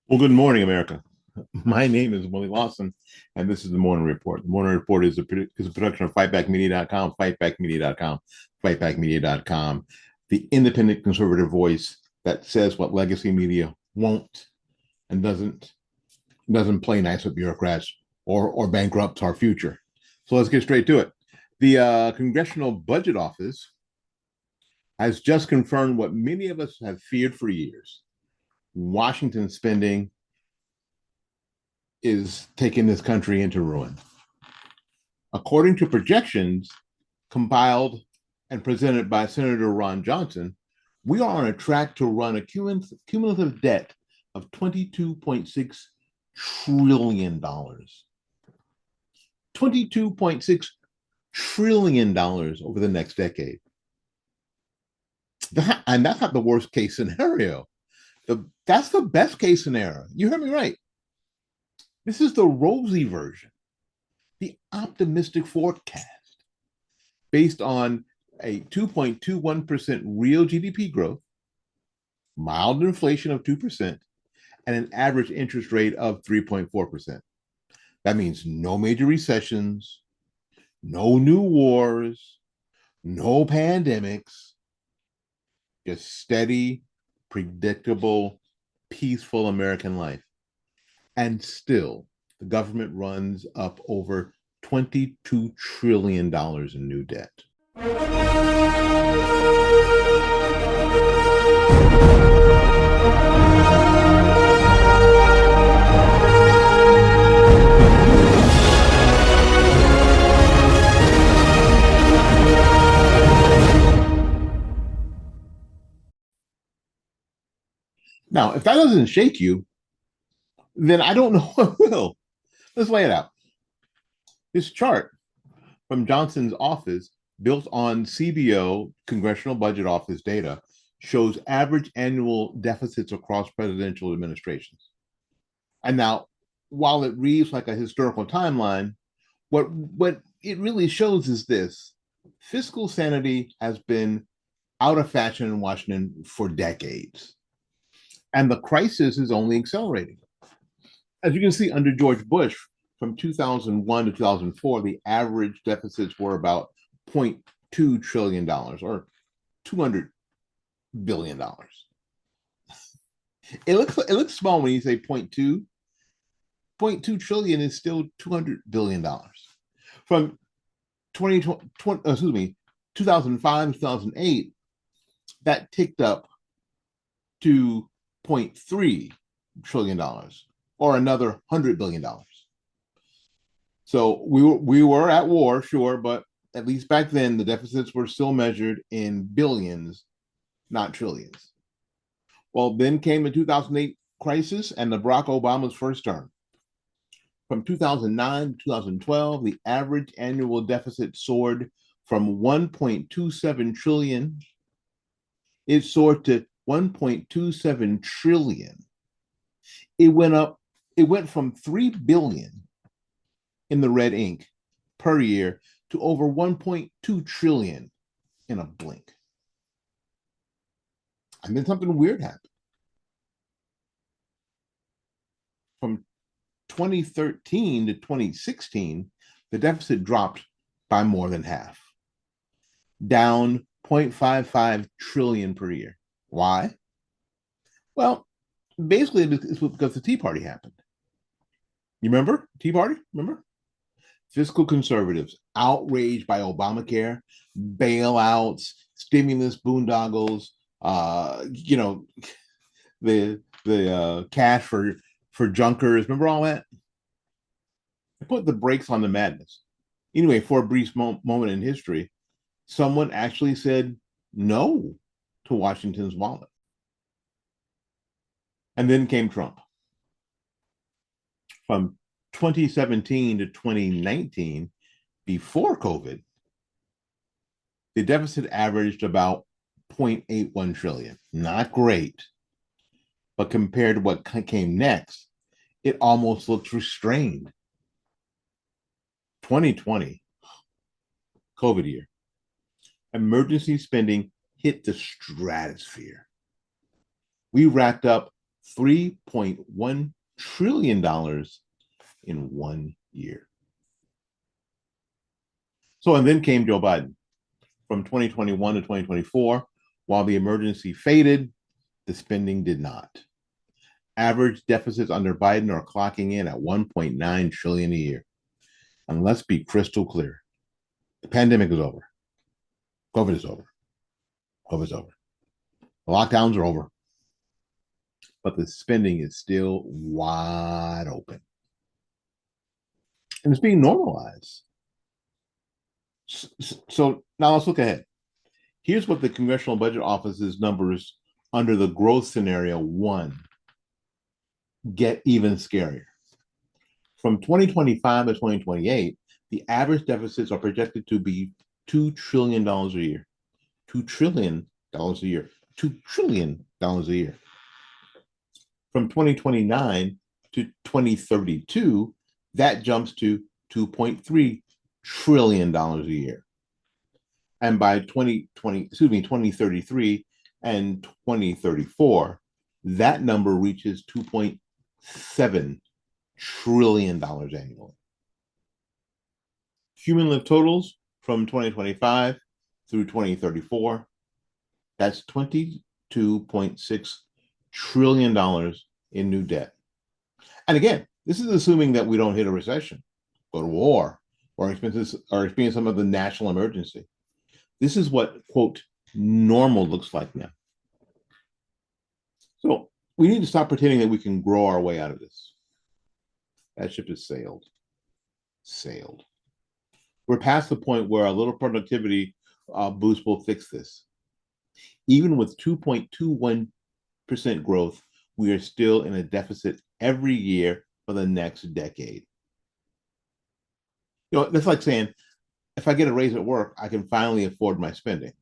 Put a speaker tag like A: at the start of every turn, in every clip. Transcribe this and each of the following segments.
A: Well, good morning, America. My name is Willie Lawson, and this is the Morning Report. The Morning Report is a production of fightbackmedia.com, fightbackmedia.com, fightbackmedia.com, the independent conservative voice that says what legacy media won't and doesn't play nice with bureaucrats or bankrupts our future. So let's get straight to it. The Congressional Budget Office has just confirmed what many of us have feared for years. Washington spending is taking this country into ruin. According to projections compiled and presented by Senator Ron Johnson, we are on a track to run a cumulative debt of $22.6 trillion. $22.6 trillion over the next decade. And that's not the worst case scenario. That's the best case scenario. You heard me right. This is the rosy version, the optimistic forecast based on a 2.21% real GDP growth, mild inflation of 2%, and an average interest rate of 3.4%. That means no major recessions, no new wars, no pandemics, just steady, predictable, peaceful American life. And still, the government runs up over $22 trillion in new debt. Now, if that doesn't shake you, then I don't know what will. Let's lay it out. This chart from Johnson's office, built on CBO, Congressional Budget Office data, shows average annual deficits across presidential administrations. And now, while it reads like a historical timeline, what it really shows is this: fiscal sanity has been out of fashion in Washington for decades, and the crisis is only accelerating. As you can see, under George Bush, from 2001 to 2004, the average deficits were about $0.2 trillion or $200 billion. It looks small when you say 0.2. 0.2 trillion is still $200 billion. From 2005 to 2008, that ticked up to $0.3 trillion or another $100 billion. So we were at war, sure, but at least back then the deficits were still measured in billions, not trillions. Well, then came the 2008 crisis and the Barack Obama's first term. From 2009 to 2012, the average annual deficit soared from 1.27 trillion. It soared to 1.27 trillion. It went from 3 billion in the red ink per year to over 1.2 trillion in a blink. And then something weird happened. From 2013 to 2016, the deficit dropped by more than half, down 0.55 trillion per year. Why? Well, basically, it's because the Tea Party happened. You remember Tea Party? Remember? Fiscal conservatives outraged by Obamacare, bailouts, stimulus boondoggles, the cash for junkers. Remember all that? I put the brakes on the madness. Anyway, for a brief moment in history, someone actually said no to Washington's wallet. And then came Trump. From 2017 to 2019, before COVID, the deficit averaged about 0.81 trillion. Not great. But compared to what came next, it almost looks restrained. 2020, COVID year, emergency spending hit the stratosphere. We racked up $3.1 trillion in 1 year. So, and then came Joe Biden. From 2021 to 2024, while the emergency faded, the spending did not. Average deficits under Biden are clocking in at 1.9 trillion a year. And let's be crystal clear. The pandemic is over. COVID is over. COVID is over. The lockdowns are over. But the spending is still wide open. And it's being normalized. So now let's look ahead. Here's what the Congressional Budget Office's numbers under the growth scenario 1 get even scarier. From 2025 to 2028, the average deficits are projected to be $2 trillion a year. $2 trillion a year. $2 trillion a year. From 2029 to 2032, that jumps to $2.3 trillion a year. And by 2033 and 2034, that number reaches $2.7 trillion annually. Cumulative totals from 2025 through 2034, that's $22.6 trillion in new debt. And again, this is assuming that we don't hit a recession, go to war, or experience some of the national emergency. This is what, quote, normal looks like now. So we need to stop pretending that we can grow our way out of this. That ship has sailed. Sailed. We're past the point where a little productivity boost will fix this. Even with 2.21% growth, we are still in a deficit every year for the next decade. You know, that's like saying, if I get a raise at work, I can finally afford my spending.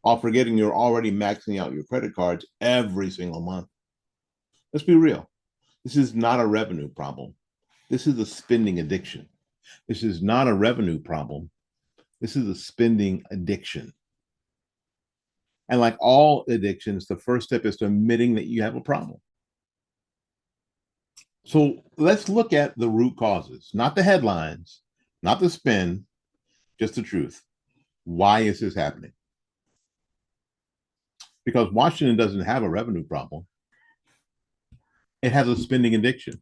A: While forgetting you're already maxing out your credit cards every single month. Let's be real. This is not a revenue problem. This is a spending addiction. This is not a revenue problem. This is a spending addiction. And like all addictions, the first step is to admitting that you have a problem. So let's look at the root causes, not the headlines, not the spin, just the truth. Why is this happening? Because Washington doesn't have a revenue problem. It has a spending addiction.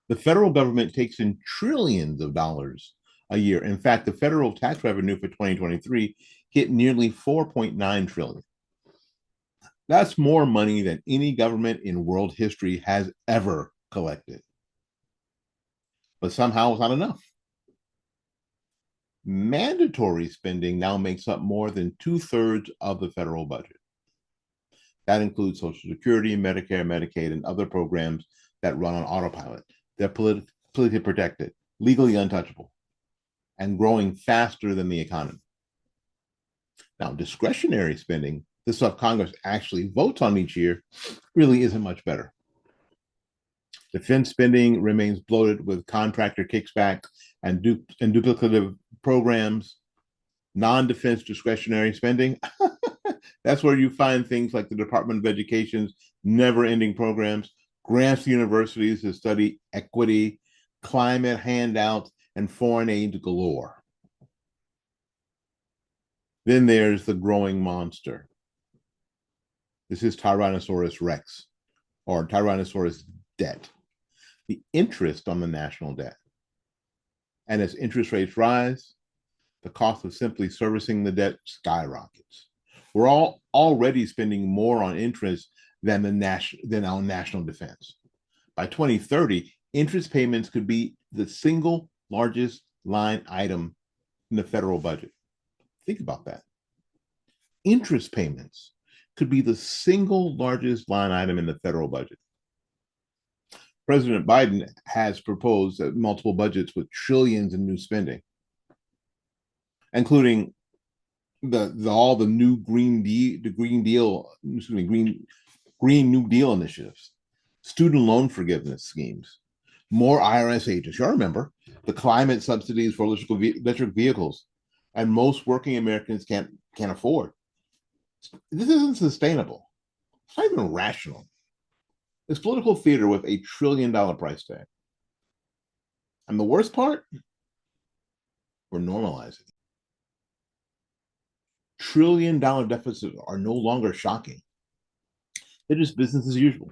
A: The federal government takes in trillions of dollars a year. In fact, the federal tax revenue for 2023 hit nearly 4.9 trillion. That's more money than any government in world history has ever collected. But somehow it's not enough. Mandatory spending now makes up more than 2/3 of the federal budget. That includes Social Security, Medicare, Medicaid, and other programs that run on autopilot. They're politically protected, legally untouchable, and growing faster than the economy. Now, discretionary spending, the stuff Congress actually votes on each year, really isn't much better. Defense spending remains bloated with contractor kickbacks and duplicative programs. Non-defense discretionary spending, that's where you find things like the Department of Education's never-ending programs, grants to universities to study equity, climate handouts, and foreign aid galore. Then there's the growing monster. This is Tyrannosaurus Rex, or Tyrannosaurus debt, the interest on the national debt. And as interest rates rise, the cost of simply servicing the debt skyrockets. We're all already spending more on interest than our national defense. By 2030, interest payments could be the single largest line item in the federal budget. Think about that. Interest payments could be the single largest line item in the federal budget. President Biden has proposed multiple budgets with trillions in new spending, including all the new Green New Deal initiatives, student loan forgiveness schemes, more IRS agents. Y'all remember the climate subsidies for electric vehicles, and most working Americans can't afford. This isn't sustainable. It's not even rational. It's political theater with $1 trillion price tag. And the worst part, we're normalizing. $1 trillion deficits are no longer shocking. They're just business as usual.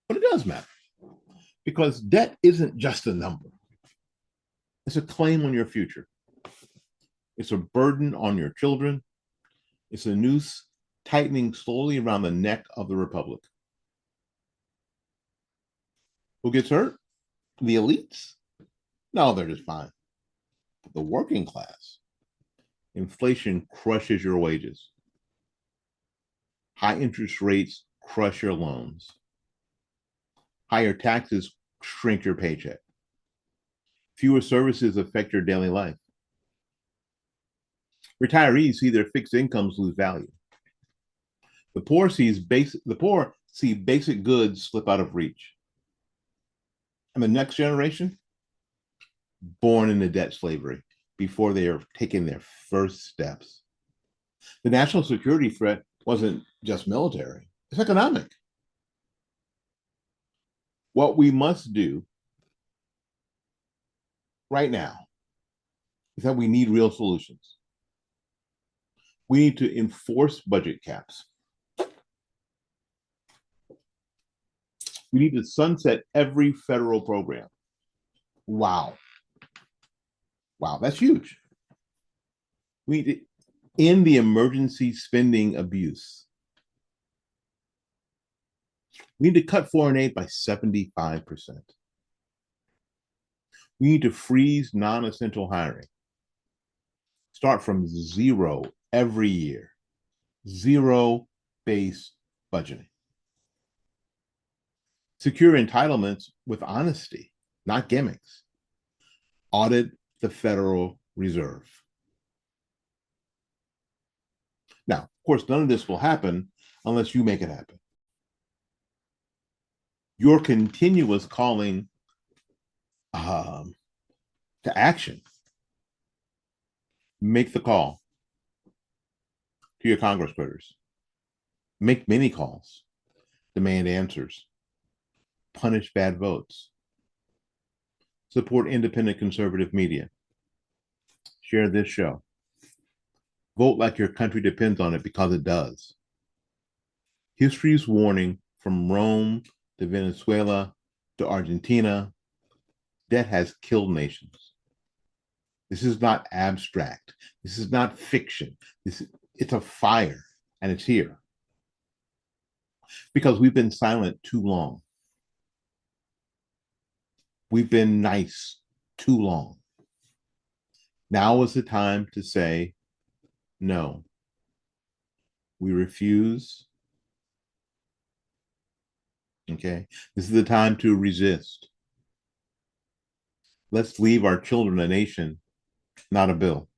A: But it does matter because debt isn't just a number. It's a claim on your future. It's a burden on your children. It's a noose tightening slowly around the neck of the republic. Who gets hurt? The elites? No, they're just fine. But the working class, inflation crushes your wages. High interest rates crush your loans. Higher taxes shrink your paycheck. Fewer services affect your daily life. Retirees see their fixed incomes lose value. The poor see basic goods slip out of reach. And the next generation, born into debt slavery before they are taking their first steps. The national security threat wasn't just military, it's economic. What we must do right now is that we need real solutions. We need to enforce budget caps. We need to sunset every federal program. Wow. Wow, that's huge. We need to end the emergency spending abuse. We need to cut foreign aid by 75%. We need to freeze non-essential hiring. Start from zero every year. Zero-based budgeting. Secure entitlements with honesty, not gimmicks. Audit the Federal Reserve. Now, of course, none of this will happen unless you make it happen. Your continuous calling to action. Make the call to your Congress critters. Make many calls. Demand answers. Punish bad votes. Support independent conservative media. Share this show. Vote like your country depends on it because it does. History's warning from Rome to Venezuela to Argentina, debt has killed nations. This is not abstract. This is not fiction. It's a fire, and it's here. Because we've been silent too long. We've been nice too long. Now is the time to say, no. We refuse. Okay? This is the time to resist. Let's leave our children a nation, not a bill.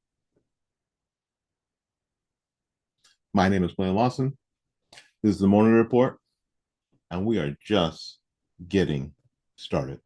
A: My name is Willie Lawson. This is the Morning Report, and we are just getting started.